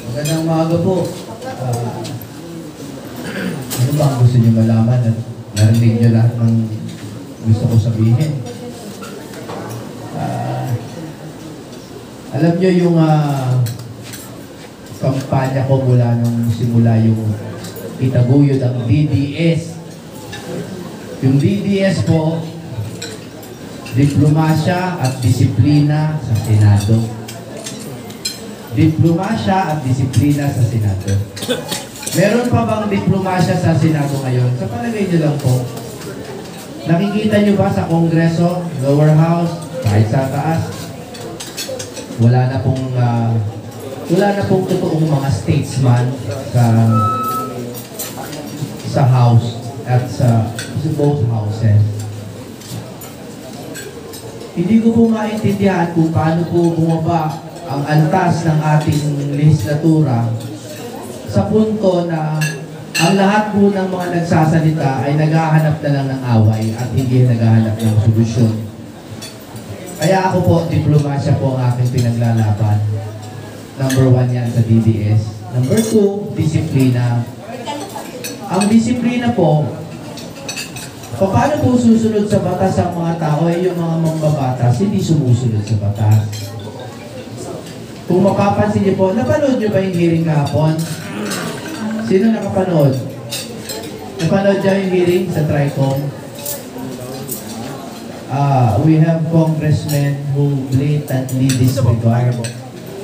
Magandang umaga po. Ano ba ang gusto niyo malaman at narinig niyo lahat ng gusto ko sabihin? Alam niyo yung kampanya ko mula nung simula yung itaguyod ang DDS. Yung DDS po, diplomasya at disiplina sa Senado. Diplomasya at disiplina sa Senado. Meron pa bang diplomasya sa Senado ngayon? Sa palagay niyo lang po, nakikita niyo ba sa Kongreso, lower house, kahit sa taas, wala na pong totoong mga statesman sa house at sa both houses. Hindi ko po maintindihan kung paano po bumaba ang antas ng ating legislatura sa punto na ang lahat po ng mga nagsasalita ay naghahanap na lang ng away at hindi naghahanap ng solusyon. Kaya ako po, diplomasya po ang aking pinaglalaban. Number 1 yan sa DDS. Number 2, disiplina. Ang disiplina po, paano po susunod sa batas ang mga tao ay yung mga mambabatas hindi sumusunod sa batas. Kung mapapansin niyo po, napanood niyo ba yung hearing kahapon? Sino nakapanood? Napanood niyo yung hearing sa TRICOM? We have congressmen who blatantly disregard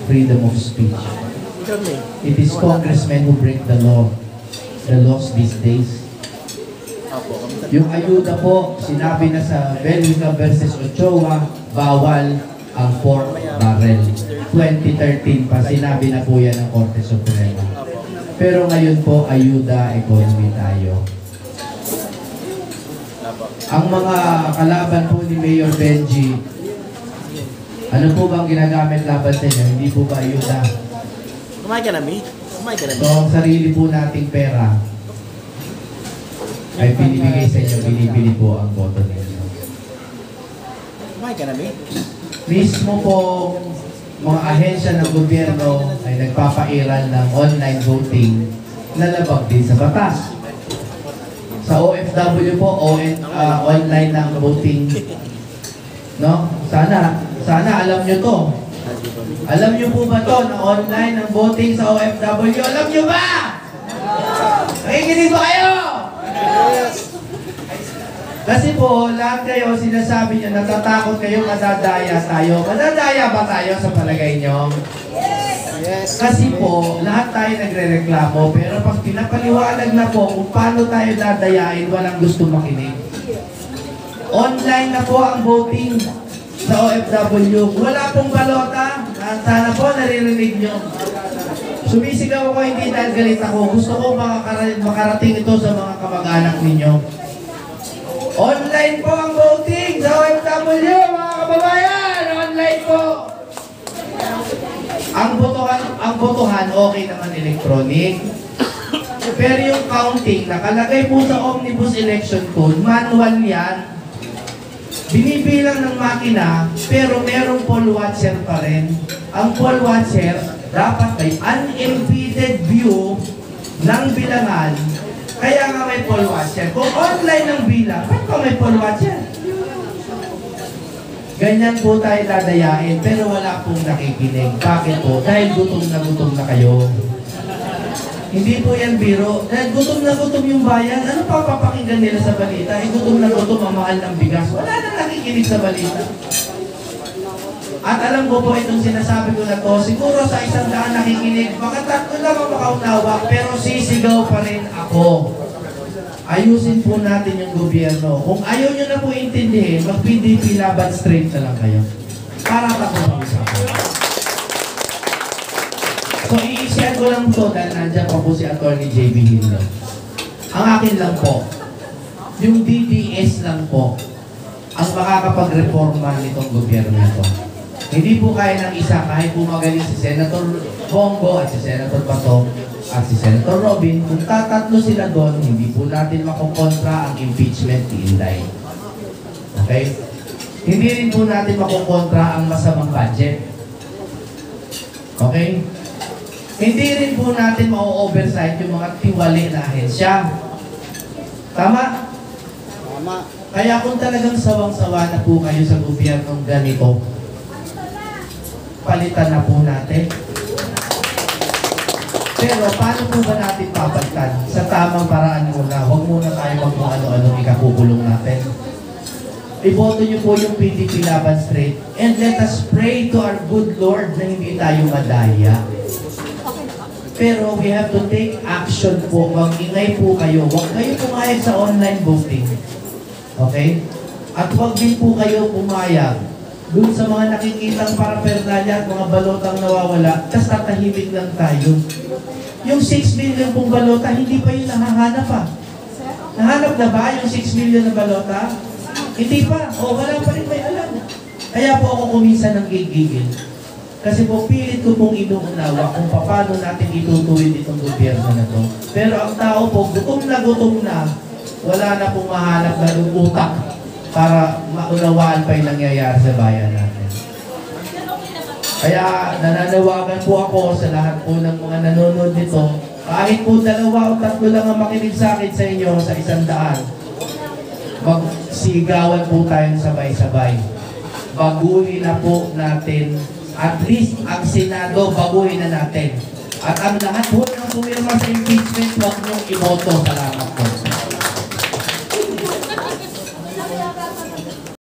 freedom of speech. It is congressmen who break the laws these days. Yung ayuda po, sinabi na sa Belgica versus Ochoa, bawal ang pork barrel. 2013 pa, sinabi na po yan ng Korte Suprema. Pero ngayon po, ayuda economy tayo. Ang mga kalaban po ni Mayor Benji, ano po bang ginagamit laban sa inyo? Hindi po ba ayuda? Kumain ka na, Mi? Kumain ka na, Mi? So, ang sarili po nating pera ay binibigay sa inyo, binibili po ang boto ninyo. Kumain ka na, Mi? Mismo po, mga ahensya ng gobyerno ay nagpapairal ng online voting na labag din sa batas. Sa OFW po, online ng voting. No? Sana alam nyo to. Alam nyo po ba to na online ang voting sa OFW? Alam nyo ba? Nakikinig ba kayo? Kasi po, lahat kayo sinasabi nyo, natatakot kayo, madadaya tayo. Madadaya ba tayo sa palagay nyo? Yes. Kasi po, lahat tayo nagre-reklamo, pero pag pinapaliwanag na po kung paano tayo dadayain, walang gusto makinig. Online na po ang voting sa OFW. Wala pong balota. Sana po naririnig nyo. Sumisigaw ako, hindi dahil galit ako. Gusto ko makarating ito sa mga kamag-anak ninyo. Online po ang voting sa OFW, mga kababayan! Online po! Ang botohan okay naman electronic. Pero yung counting, nakalagay po sa Omnibus Election Code, manual yan. Binibilang ng makina, pero merong poll watcher pa rin. Ang poll watcher, dapat may unimpeded view ng bilangan. Kaya nga may poll watcher. Kung online ang bilang, ba't ka may poll watcher? Ganyan po tayo dadayain, pero wala pong nakikinig. Bakit po? Dahil gutom na kayo. Hindi po yan biro. Dahil gutom na gutom yung bayan, ano pa papakinggan nila sa balita? Gutom na gutom ang mahal ng bigas. Wala nang nakikinig sa balita. At alam ko po itong sinasabi ko na to, siguro sa 100 nakikinig, baka 3 lang ang makaunawa, pero sisigaw pa rin ako. Ayusin po natin yung gobyerno. Kung ayaw nyo na po intindihin, mag-PDP laban straight na lang kayo. Para mag-usapan. So, i-share ko lang po dahil nandiyan pa po si Atty. JB Hildo. Ang akin lang po, yung DDS lang po, ang makakapag-reforma nitong gobyerno nito. Hindi po kaya ng isa, kahit po magaling si Senator Bongo at si Senator Bato at si Senator Robin, kung tatatlo sila doon, hindi po natin makukontra ang impeachment ni Inday. Okay? Hindi rin po natin makukontra ang masamang budget. Okay? Hindi rin po natin ma-oversight yung mga tiwali na ahensya. Tama? Tama. Kaya kung talagang sawang-sawa na po kayo sa gobyernong ganito, palitan na po natin. Pero paano po ba natin papalitan? Sa tamang paraan muna. Huwag muna tayo kung ano-anong ikakukulong natin. Iboto niyo po yung PDP Laban Straight and let us pray to our good Lord na hindi tayo madaya. Pero we have to take action po. Mag-ingay po kayo. Huwag kayo pumayag sa online voting. Okay? At huwag din po kayo pumayag dun sa mga nakikitang paraphernalia at mga balotang nawawala, tas tatahimik lang tayo. Yung 6 million pong balota, hindi pa yun nahahanap pa. Nahanap na ba yung 6 million na balota? Hindi pa. O wala pa rin may alam. Kaya po ako kuminsan ng gigigil. Kasi po pilit ko pong inuunawa kung paano natin itutuwid itong gobyerno na to. Pero ang tao po, gutom na, wala na pong mahanap na utak para maunawaan pa yung nangyayari sa bayan natin. Kaya nananawagan po ako sa lahat po ng mga nanonood nito, kahit po 2 o 3 lang ang makinig sa akin sa inyo sa 100, magsigawan po tayong sabay-sabay. Baguhin na po natin, at least ang Senado, baguhin na natin. At ang lahat po ng pumirma sa impeachment, huwag niyong iboto. Salamat.